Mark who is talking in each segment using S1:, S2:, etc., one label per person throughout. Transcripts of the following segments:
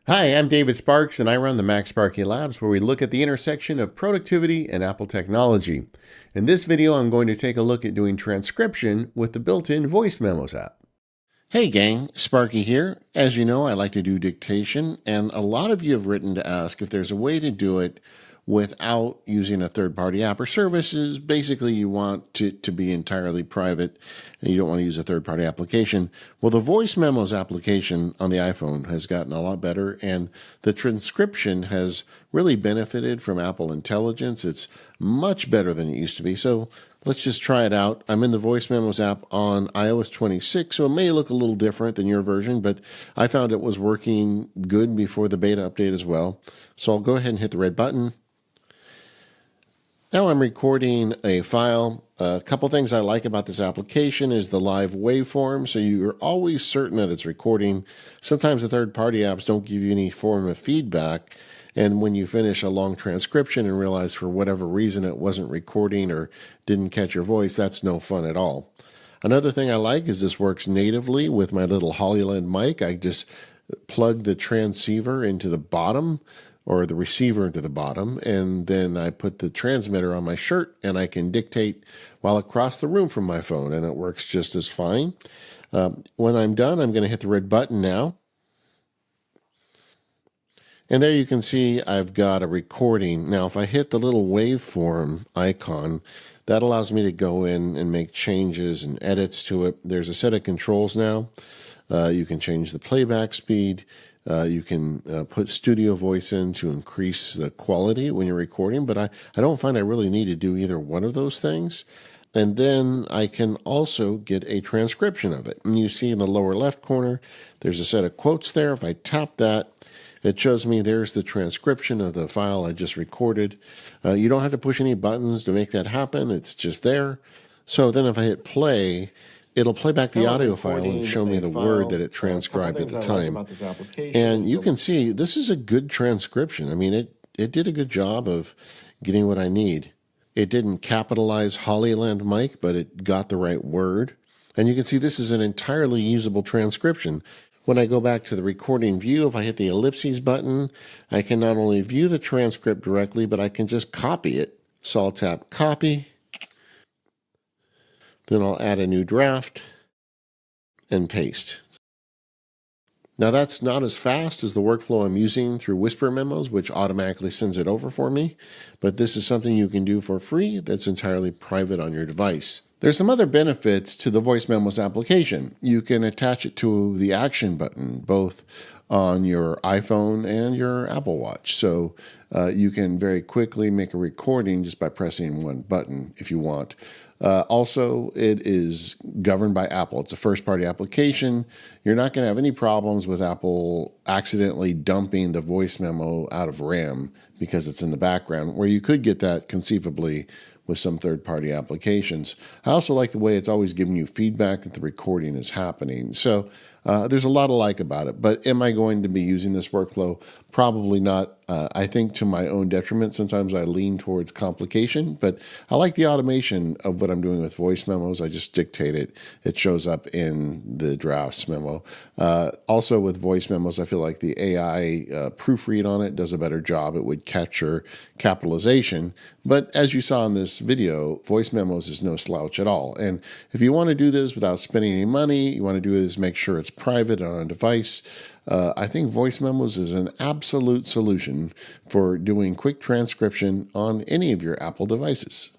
S1: Hi, I'm David Sparks, and I run the MacSparky Labs, where we look at the intersection of productivity and Apple technology. In this video, I'm going to take a look at doing transcription with the built-in Voice Memos app. Hey gang, Sparky here. As you know, I like to do dictation, and a lot of you have written to ask if there's a way to do it without using a third-party app or services. Basically, you want it to be entirely private, and you don't want to use a third-party application. Well, the Voice Memos application on the iPhone has gotten a lot better, and the transcription has really benefited from Apple Intelligence. It's much better than it used to be. So let's just try it out. I'm in the Voice Memos app on iOS 26, so it may look a little different than your version, but I found it was working good before the beta update as well. So I'll go ahead and hit the red button. Now I'm recording a file. A couple things I like about this application is the live waveform, so you're always certain that it's recording. Sometimes the third-party apps don't give you any form of feedback, and when you finish a long transcription and realize for whatever reason it wasn't recording or didn't catch your voice, that's no fun at all. Another thing I like is this works natively with my little Hollyland mic. I just plug the transceiver into the bottom, or the receiver into the bottom, and then I put the transmitter on my shirt, and I can dictate while across the room from my phone, and it works just as fine. When I'm done, I'm going to hit the red button now. And there you can see I've got a recording. Now, if I hit the little waveform icon, that allows me to go in and make changes and edits to it. There's a set of controls now. You can change the playback speed. You can put studio voice in to increase the quality when you're recording, but I don't find I really need to do either one of those things. And then I can also get a transcription of it. And you see in the lower left corner, there's a set of quotes there. If I tap that, it shows me there's the transcription of the file I just recorded. You don't have to push any buttons to make that happen. It's just there. So then if I hit play, it'll play back the audio file and show me the word that it transcribed at the time. And you can see this is a good transcription. I mean, it did a good job of getting what I need. It didn't capitalize Hollyland mic, but it got the right word. And you can see this is an entirely usable transcription. When I go back to the recording view, if I hit the ellipses button, I can not only view the transcript directly, but I can just copy it. So I'll tap copy. Then I'll add a new draft and paste. Now that's not as fast as the workflow I'm using through Whisper Memos, which automatically sends it over for me, but this is something you can do for free that's entirely private on your device. There's some other benefits to the Voice Memos application. You can attach it to the action button, both on your iPhone and your Apple Watch. So you can very quickly make a recording just by pressing one button if you want. Also, it is governed by Apple. It's a first-party application. You're not going to have any problems with Apple accidentally dumping the voice memo out of RAM because it's in the background, where you could get that conceivably with some third-party applications. I also like the way it's always giving you feedback that the recording is happening. So there's a lot to like about it, but am I going to be using this workflow? Probably not. I think to my own detriment, sometimes I lean towards complication, but I like the automation of what I'm doing with voice memos. I just dictate it. It shows up in the drafts memo. Also with voice memos, I feel like the AI proofread on it does a better job. It would capture capitalization, but as you saw in this video, voice memos is no slouch at all. And if you want to do this without spending any money, you want to do is make sure it's private on a device. I think Voice Memos is an absolute solution for doing quick transcription on any of your Apple devices.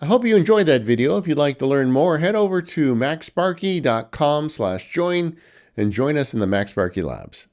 S1: I hope you enjoyed that video. If you'd like to learn more, head over to macsparky.com/join and join us in the MacSparky Labs.